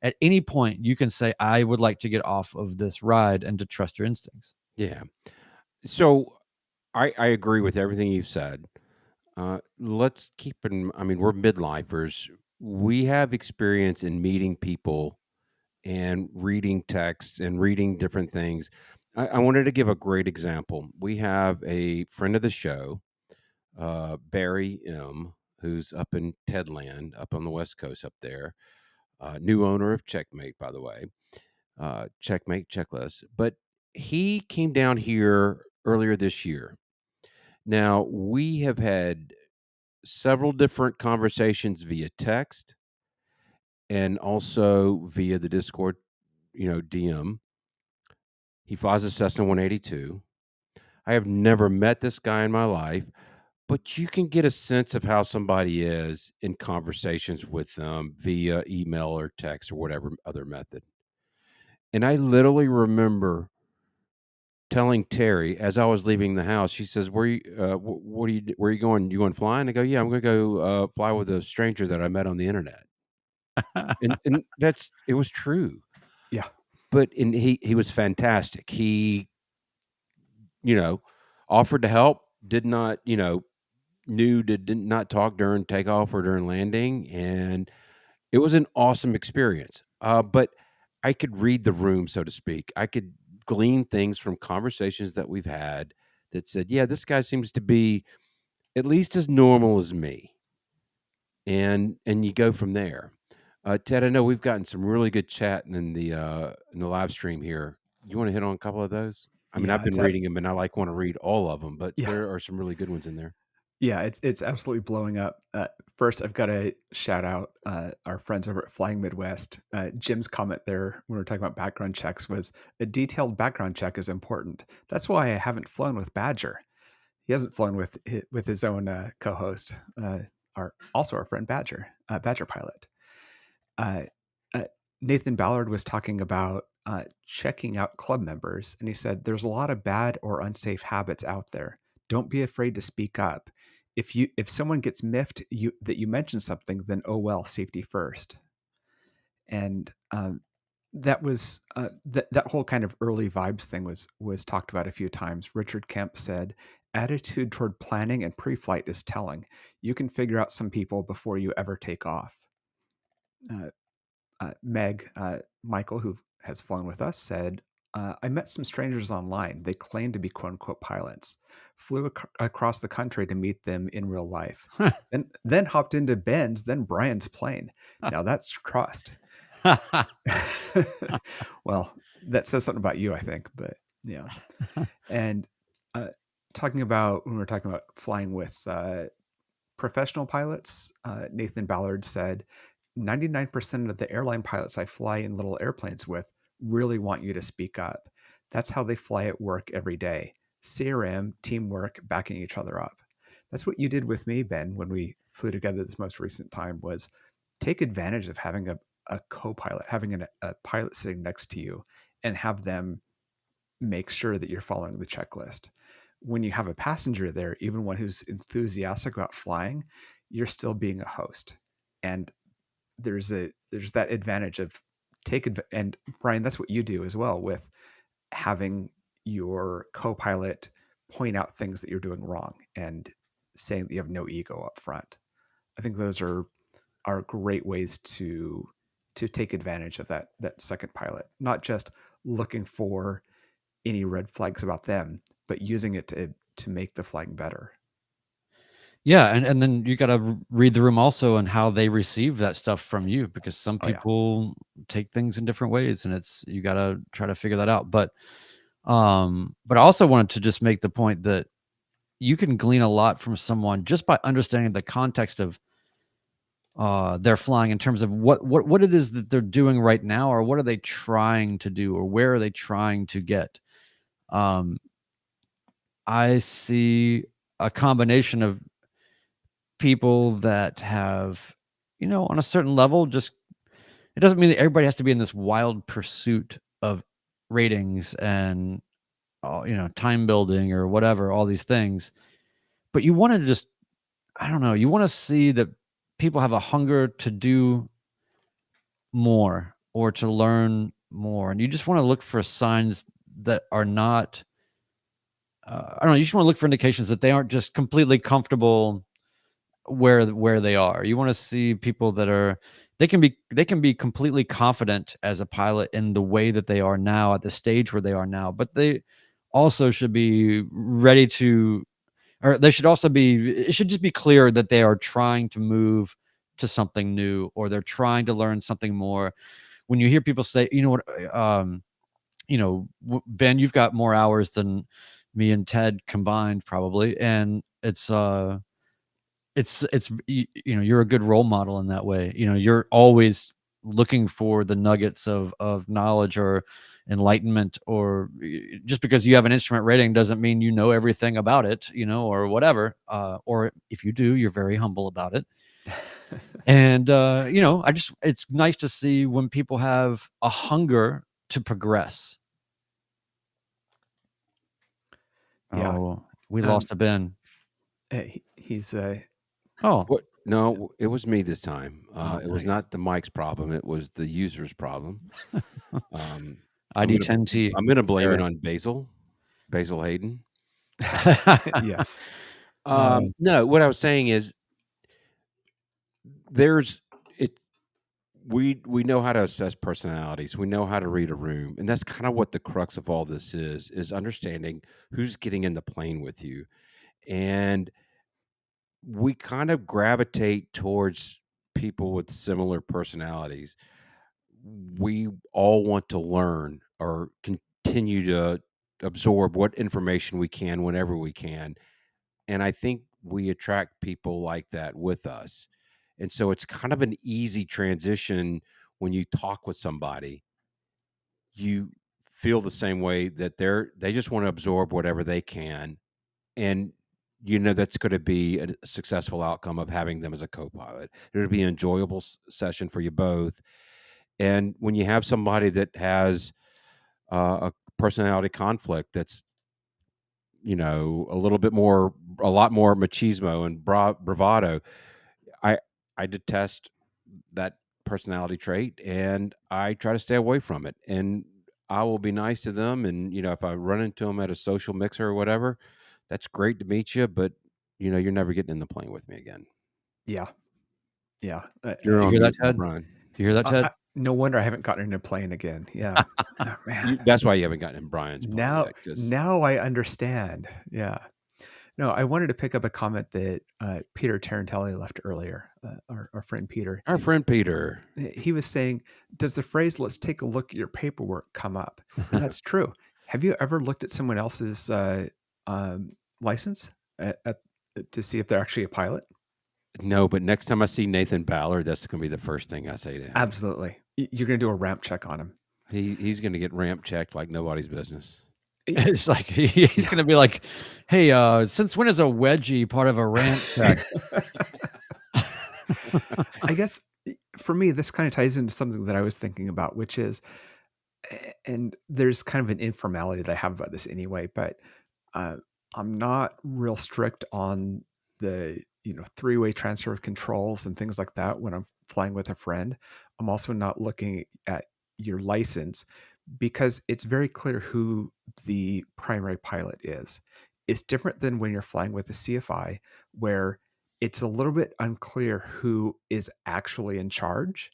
at any point you can say, I would like to get off of this ride, and to trust your instincts. Yeah. So I agree with everything you've said. Let's keep in, I mean, we're midlifers. We have experience in meeting people and reading texts and reading different things. I wanted to give a great example. We have a friend of the show, Barry M., who's up in Tedland, up on the West Coast up there. New owner of Checkmate, by the way. Checkmate Checklist. But he came down here earlier this year, Now, we have had several different conversations via text and also via the Discord, DM. He flies a Cessna 182. I have never met this guy in my life, but you can get a sense of how somebody is in conversations with them via email or text or whatever other method. And I literally remember telling Terry as I was leaving the house. She says, "Where you? What are you? Where are you going? You going flying?" I go, "Yeah, I'm going to go fly with a stranger that I met on the internet." And it was true. Yeah. But he was fantastic. He, offered to help. Did not, did not talk during takeoff or during landing, and it was an awesome experience. But I could read the room, so to speak. I could glean things from conversations that we've had that said, "Yeah, this guy seems to be at least as normal as me," and you go from there. Ted, I know we've gotten some really good chatting in the live stream here. You want to hit on a couple of those? I mean, I've Yeah, been reading them, and I want to read all of them, but yeah. there are some really good ones in there. Yeah, it's absolutely blowing up. First, I've got to shout out our friends over at Flying Midwest. Jim's comment there when we were talking about background checks was a detailed background check is important. That's why I haven't flown with Badger. He hasn't flown with his own co-host, our friend Badger, Badger pilot. Uh, uh, Nathan Ballard was talking about checking out club members, and he said there's a lot of bad or unsafe habits out there. Don't be afraid to speak up. If someone gets miffed that you mention something, then oh well, safety first. And that was that whole kind of early vibes thing was talked about a few times. Richard Kemp said, "Attitude toward planning and pre-flight is telling. You can figure out some people before you ever take off." Michael, who has flown with us, said, "I met some strangers online. They claimed to be quote unquote pilots. Flew across the country to meet them in real life. Then hopped into Ben's, then Brian's plane. Now that's trust." Well, that says something about you, I think. But yeah, and when we were talking about flying with professional pilots, Nathan Ballard said, 99% of the airline pilots I fly in little airplanes with really want you to speak up. That's how they fly at work every day. CRM, teamwork, backing each other up. That's what you did with me, Ben, when we flew together this most recent time, was take advantage of having a co-pilot, having a pilot sitting next to you, and have them make sure that you're following the checklist. When you have a passenger there, even one who's enthusiastic about flying, you're still being a host. And there's that advantage of and Brian, that's what you do as well with having your co-pilot point out things that you're doing wrong and saying that you have no ego up front. I think those are great ways to take advantage of that second pilot, not just looking for any red flags about them, but using it to make the flying better. Yeah, and then you got to read the room also and how they receive that stuff from you, because some people take things in different ways, and you got to try to figure that out. But I also wanted to just make the point that you can glean a lot from someone just by understanding the context of their flying, in terms of what it is that they're doing right now, or what are they trying to do, or where are they trying to get. I see a combination of people that have, on a certain level, just, it doesn't mean that everybody has to be in this wild pursuit of ratings and time building or whatever, all these things. But you want to just, I don't know, you want to see that people have a hunger to do more or to learn more, and you just want to look for signs that are not I don't know, you just want to look for indications that they aren't just completely comfortable where they are. You want to see people that are, they can be completely confident as a pilot in the way that they are now, at the stage where they are now, but they also should be ready to, or they should also be, it should just be clear that they are trying to move to something new, or they're trying to learn something more. When you hear people say, Ben, you've got more hours than me and Ted combined probably, and it's you're a good role model in that way. You're always looking for the nuggets of knowledge or enlightenment, or just because you have an instrument rating doesn't mean you know everything about it, or whatever. Or if you do, you're very humble about it. And it's nice to see when people have a hunger to progress. Yeah. Oh, we lost a Ben. He's Oh, What? No, it was me this time. Oh, It was nice. not the mic's problem. It was the user's problem. I'm ID10T. gonna blame it error. on Basil Hayden. yes. No, what I was saying is there's it. We know how to assess personalities. We know how to read a room, and that's kind of what the crux of all this is understanding who's getting in the plane with you. And we kind of gravitate towards people with similar personalities. We all want to learn or continue to absorb what information we can whenever we can. And I think we attract people like that with us. And so it's kind of an easy transition when you talk with somebody. You feel the same way that they just want to absorb whatever they can. And that's going to be a successful outcome of having them as a co-pilot. It'll be an enjoyable session for you both. And when you have somebody that has a personality conflict that's a lot more machismo and bravado, I detest that personality trait, and I try to stay away from it. And I will be nice to them, and if I run into them at a social mixer or whatever, that's great to meet you, but you're never getting in the plane with me again. Yeah. Yeah. You're You on hear that, mute now, Ted? Brian. You hear that, Ted? No wonder I haven't gotten in a plane again. Yeah. Oh, man. That's why you haven't gotten in Brian's plane Now, yet, 'cause now I understand. Yeah. No, I wanted to pick up a comment that Peter Tarantelli left earlier. Our friend Peter. our friend Peter. He was saying, "Does the phrase 'let's take a look at your paperwork' come up?" And that's true. Have you ever looked at someone else's license to see if they're actually a pilot? No, but next time I see Nathan Ballard, that's going to be the first thing I say to him. Absolutely. You're going to do a ramp check on him. He's going to get ramp checked like nobody's business. It's like he's gonna be like, "Hey, since when is a wedgie part of a ramp check?" I guess for me, this kind of ties into something that I was thinking about, which is, and there's kind of an informality that I have about this anyway, but I'm not real strict on the three-way transfer of controls and things like that when I'm flying with a friend. I'm also not looking at your license because it's very clear who the primary pilot is. It's different than when you're flying with a CFI, where it's a little bit unclear who is actually in charge.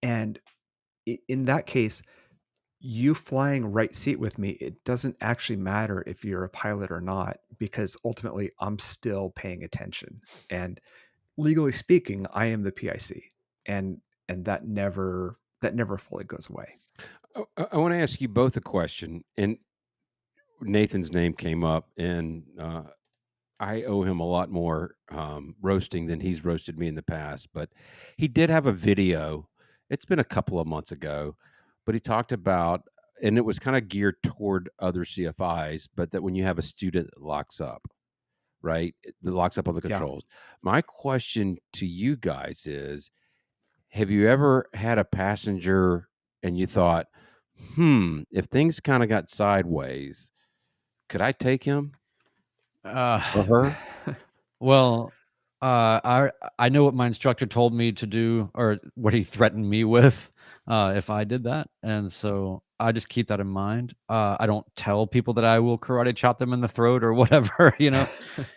And in that case, you flying right seat with me, it doesn't actually matter if you're a pilot or not, because ultimately I'm still paying attention. And legally speaking, I am the PIC. And that never fully goes away. I want to ask you both a question. And Nathan's name came up, and I owe him a lot more roasting than he's roasted me in the past. But he did have a video. It's been a couple of months ago, but he talked about, and it was kind of geared toward other CFIs, but that when you have a student that locks up, right, that locks up on the Yeah. controls. My question to you guys is, have you ever had a passenger and you thought, if things kind of got sideways, could I take him or her? Well, I know what my instructor told me to do, or what he threatened me with, if I did that, and so I just keep that in mind. I don't tell people that I will karate chop them in the throat or whatever,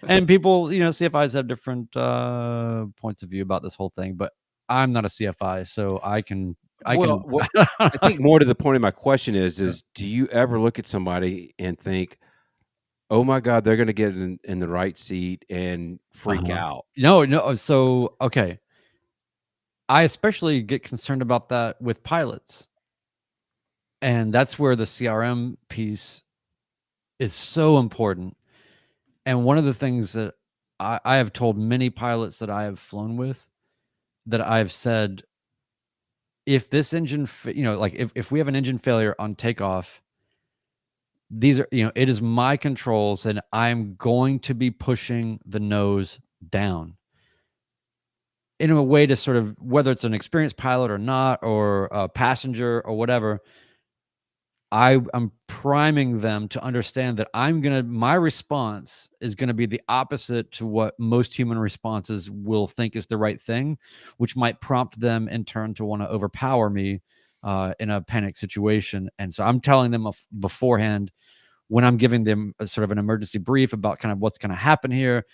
And people, CFIs have different points of view about this whole thing, but I'm not a CFI, so I can. Well, I think more to the point of my question is do you ever look at somebody and think, oh my God, they're going to get in the right seat and freak out? No. So, okay. I especially get concerned about that with pilots. And that's where the CRM piece is so important. And one of the things that I have told many pilots that I have flown with, that I've said, if this engine, like if we have an engine failure on takeoff, these are, it is my controls, and I'm going to be pushing the nose down in a way to sort of, whether it's an experienced pilot or not, or a passenger or whatever, I'm priming them to understand that my response is going to be the opposite to what most human responses will think is the right thing, which might prompt them in turn to want to overpower me in a panic situation. And so I'm telling them beforehand, when I'm giving them a sort of an emergency brief about kind of what's going to happen here.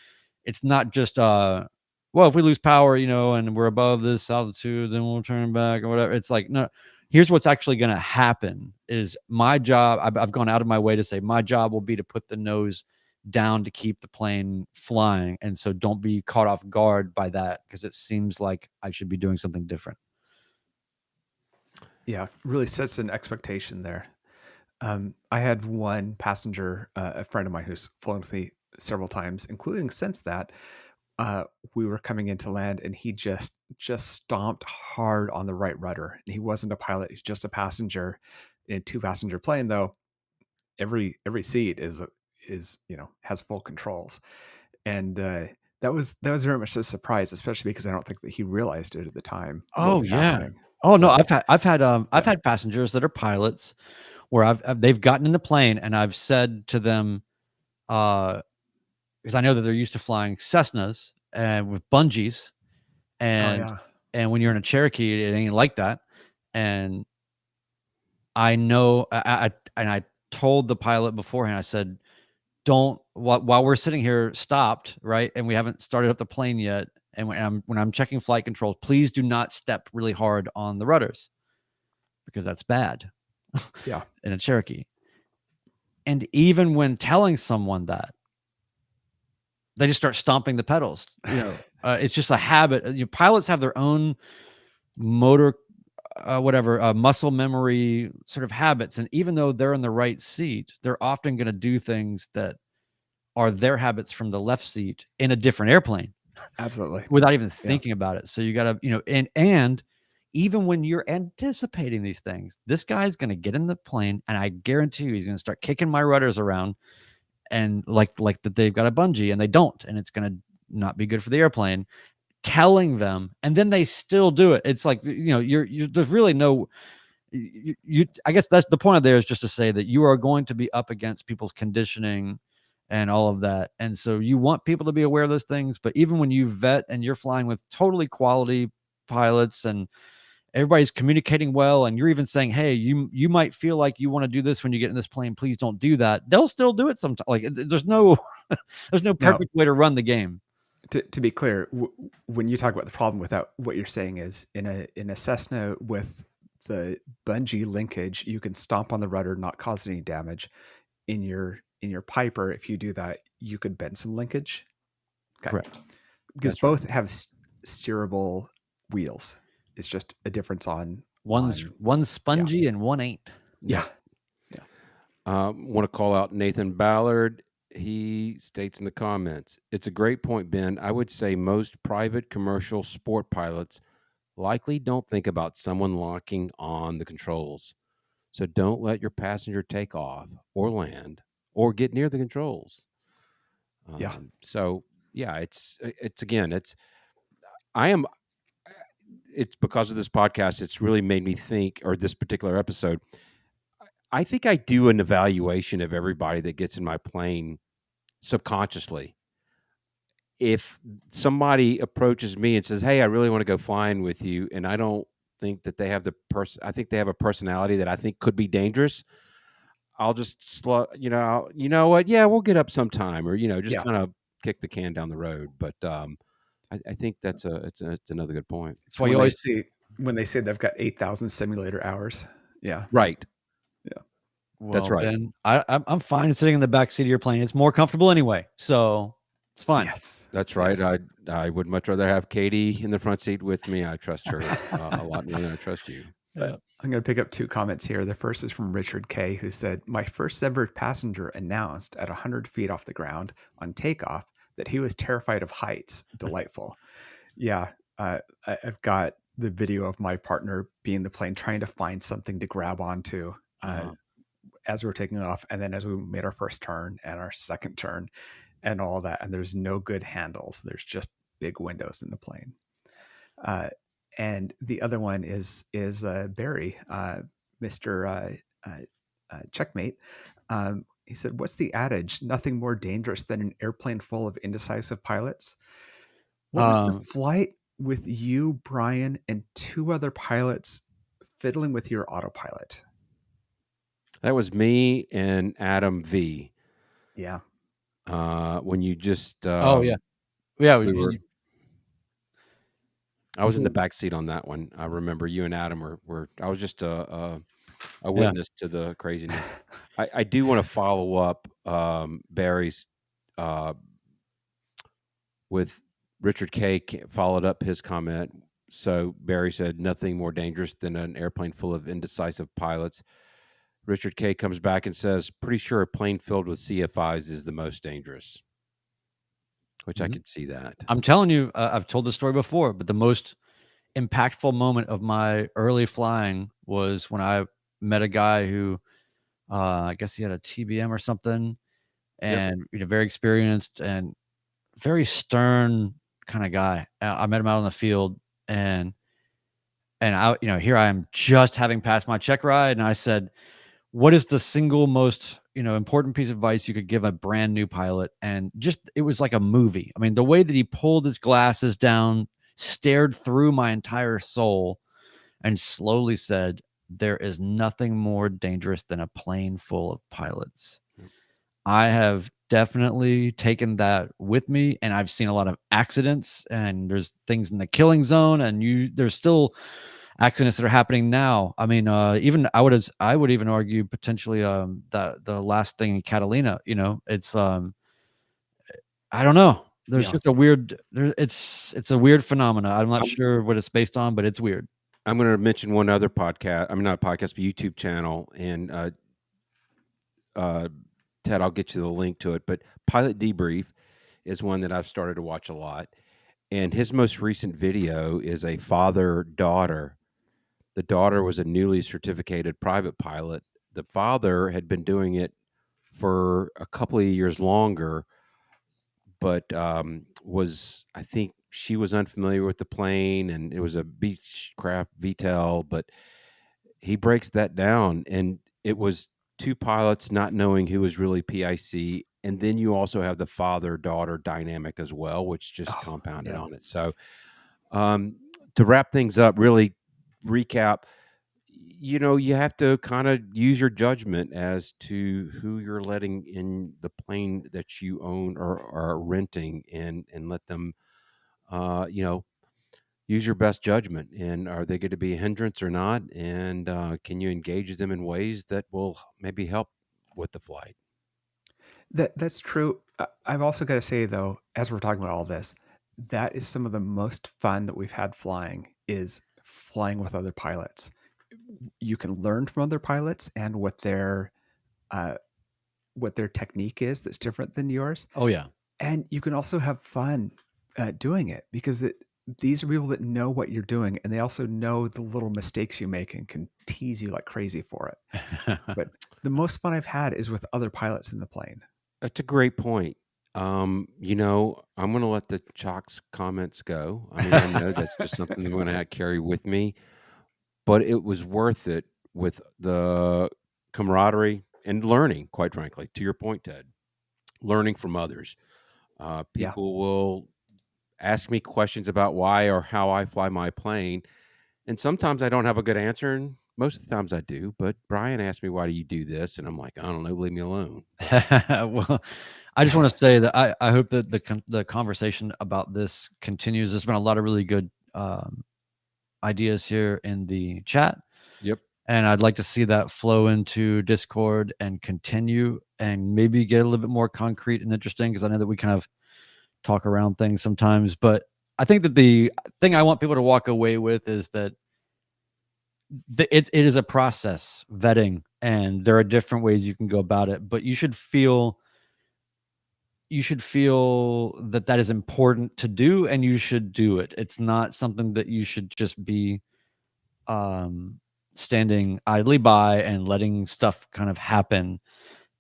It's not just, well, if we lose power, and we're above this altitude, then we'll turn back or whatever. It's like, no, here's what's actually going to happen is my job. I've gone out of my way to say my job will be to put the nose down to keep the plane flying. And so don't be caught off guard by that, because it seems like I should be doing something different. Yeah, really sets an expectation there. I had one passenger, a friend of mine who's flown with me several times, including since that. We were coming into land, and he just stomped hard on the right rudder. And he wasn't a pilot; he's just a passenger in a 2-passenger plane. Though every seat is has full controls, and that was very much a surprise, especially because I don't think that he realized it at the time. What was happening. Oh no, So, I've had passengers that are pilots where they've gotten in the plane, and I've said to them, because I know that they're used to flying Cessnas and with bungees, and when you're in a Cherokee, it ain't like that. And I know, I told the pilot beforehand, I said, don't, while we're sitting here stopped, right, and we haven't started up the plane yet, and when I'm checking flight controls, please do not step really hard on the rudders, because that's bad. Yeah. In a Cherokee. And even when telling someone that, they just start stomping the pedals. It's just a habit. Pilots have their own motor, muscle memory sort of habits. And even though they're in the right seat, they're often going to do things that are their habits from the left seat in a different airplane. Absolutely. Without even thinking about it. So you got to, and even when you're anticipating these things, this guy's going to get in the plane, and I guarantee you he's going to start kicking my rudders around, and like that they've got a bungee, and they don't, and it's going to not be good for the airplane. Telling them, and then they still do it. It's like, you're there's really no, I guess that's the point of there, is just to say that you are going to be up against people's conditioning and all of that. And so you want people to be aware of those things. But even when you vet and you're flying with totally quality pilots, and everybody's communicating well, and you're even saying, hey, you might feel like you want to do this when you get in this plane, please don't do that. They'll still do it sometimes. Like, there's no perfect way to run the game. To be clear, when you talk about the problem with that, what you're saying is in a Cessna with the bungee linkage, you can stomp on the rudder, not cause any damage. In your Piper, if you do that, you could bend some linkage. Okay. Correct. Because both have steerable wheels. It's just a difference on one's spongy and one ain't. Yeah. Want to call out Nathan Ballard. He states in the comments, it's a great point, Ben. I would say most private commercial sport pilots likely don't think about someone locking on the controls. So don't let your passenger take off or land or get near the controls. So yeah, it's because of this podcast, it's really made me think, or this particular episode, I think I do an evaluation of everybody that gets in my plane subconsciously. If somebody approaches me and says, hey, I really want to go flying with you, and I don't think that they have I think they have a personality that I think could be dangerous, I'll just you know what? Yeah, we'll get up sometime, or kind of kick the can down the road. But I think it's another good point. It's why you always see when they say they've got 8,000 simulator hours. Yeah. Right. Yeah. Well, that's right. Ben, I'm fine sitting in the back seat of your plane. It's more comfortable anyway, so it's fine. Yes, that's right. Yes. I would much rather have Katie in the front seat with me. I trust her a lot more than I trust you. Yeah. I'm going to pick up 2 comments here. The first is from Richard K, who said, "My first ever passenger announced at 100 feet off the ground on takeoff that he was terrified of heights. Delightful." Yeah, I've got the video of my partner being in the plane trying to find something to grab onto as we were taking off, and then as we made our first turn and our second turn and all that. And there's no good handles. There's just big windows in the plane. And the other one is Barry, Mr. Checkmate. He said, "What's the adage? Nothing more dangerous than an airplane full of indecisive pilots." What was the flight with you, Brian, and 2 other pilots fiddling with your autopilot? That was me and Adam V. Yeah. When you just Oh yeah, yeah. we were. I was in the back seat on that one. I remember you and Adam were. I was just a witness to the craziness. I do want to follow up Barry's with Richard K. followed up his comment. So Barry said, "Nothing more dangerous than an airplane full of indecisive pilots." Richard K. comes back and says, "Pretty sure a plane filled with CFIs is the most dangerous," which I could see that. I'm telling you, I've told the story before, but the most impactful moment of my early flying was when I met a guy who, I guess he had a TBM or something, and very experienced and very stern kind of guy. I met him out on the field, and I, here I am just having passed my check ride, and I said, "What is the single most, important piece of advice you could give a brand new pilot?" And just, it was like a movie. I mean, the way that he pulled his glasses down, stared through my entire soul, and slowly said, "There is nothing more dangerous than a plane full of pilots." I have definitely taken that with me, and I've seen a lot of accidents, and there's things in the killing zone, and there's still accidents that are happening now. I mean, even I would even argue potentially the last thing in Catalina, it's I don't know. There's just a weird it's a weird phenomena. I'm not sure what it's based on, but it's weird. I'm going to mention one other podcast. I mean, not a podcast, but YouTube channel. And Ted, I'll get you the link to it. But Pilot Debrief is one that I've started to watch a lot. And his most recent video is a father-daughter. The daughter was a newly certificated private pilot. The father had been doing it for a couple of years longer, but I think she was unfamiliar with the plane, and it was a Beechcraft VTOL, but he breaks that down, and it was 2 pilots not knowing who was really PIC, and then you also have the father-daughter dynamic as well, which just compounded on it. So to wrap things up, really recap, you have to kind of use your judgment as to who you're letting in the plane that you own or are renting, and let them, use your best judgment. And are they going to be a hindrance or not? And can you engage them in ways that will maybe help with the flight? That's true. I've also got to say, though, as we're talking about all this, that is some of the most fun that we've had flying, is flying with other pilots. You can learn from other pilots and what their technique is that's different than yours. Oh yeah. And you can also have fun doing it, because these are people that know what you're doing, and they also know the little mistakes you make and can tease you like crazy for it. But the most fun I've had is with other pilots in the plane. That's a great point. I'm going to let the Chalks comments go. I mean, I know that's just something I'm going to carry with me, but it was worth it with the camaraderie and learning, quite frankly, to your point, Ted, learning from others. People will ask me questions about why or how I fly my plane, and sometimes I don't have a good answer, and most of the times I do. But Brian asked me, "Why do you do this?" And I'm like, "I don't know. Leave me alone." Well, I just want to say that I hope that the conversation about this continues. There's been a lot of really good ideas here in the chat. Yep. And I'd like to see that flow into Discord and continue, and maybe get a little bit more concrete and interesting, because I know that we kind of talk around things sometimes. But I think that the thing I want people to walk away with is that it is a process, vetting, and there are different ways you can go about it, but you should feel that that is important to do, and you should do it. It's not something that you should just be standing idly by and letting stuff kind of happen.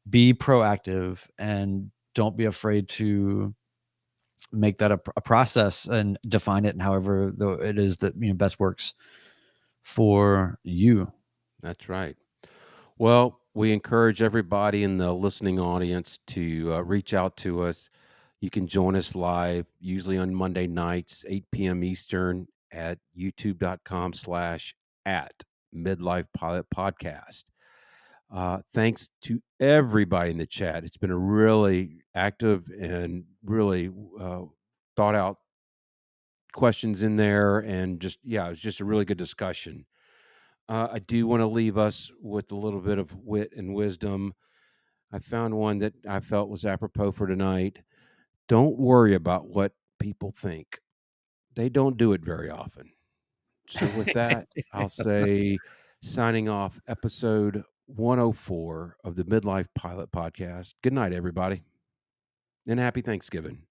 Be proactive and don't be afraid to make that a process and define it, and however though it is that best works for you. That's right. Well, we encourage everybody in the listening audience to reach out to us. You can join us live, usually on Monday nights, 8 p.m. Eastern, at youtube.com/at Midlife Pilot Podcast. Thanks to everybody in the chat. It's been a really active and really thought out questions in there, and just, yeah, it was just a really good discussion. I do want to leave us with a little bit of wit and wisdom. I found one that I felt was apropos for tonight. Don't worry about what people think. They don't do it very often. So with that, I'll say, signing off, episode 104 of the Midlife Pilot Podcast. Good night, everybody, and happy Thanksgiving.